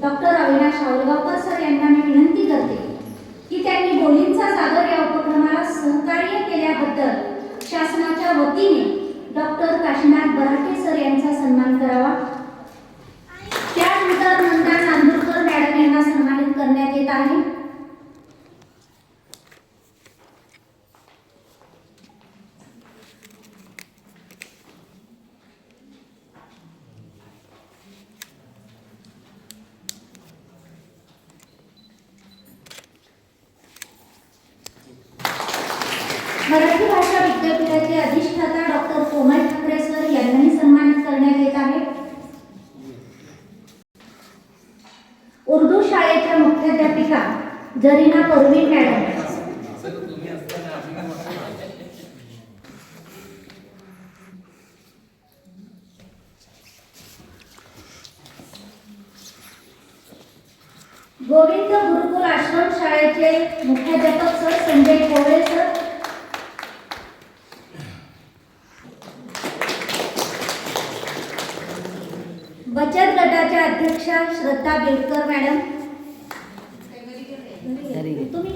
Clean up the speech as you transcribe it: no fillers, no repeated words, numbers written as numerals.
Doctor Avinash आवलगावकर sir यांना मी विनंती करते की त्यांनी बोलींचा सागर या उपक्रमाला सहकार्य केल्याबद्दल शासनाच्या वतीने डॉक्टर काशीनाथ बराटे सर यांचा सन्मान करावा। त्यानंतर नंदा नांदुरकर मॅडम यांना सन्मानित करण्यात येत आहे। मराठी भाषा विद्यापीठाचे अधिष्ठाता डॉक्टर कोमल ठाकरे सर यांनाही सन्मानित करण्यात येत आहे। उर्दू शाळेच्या मुख्याध्यापिका जरीना परवीन मॅडम, गोविंद गुरुकुल आश्रम शाळेचे मुख्याध्यापक सर संजय कोवळे सर, बचत गटाच्या अध्यक्षा श्रद्धा बेडकर मॅडम, तुम्ही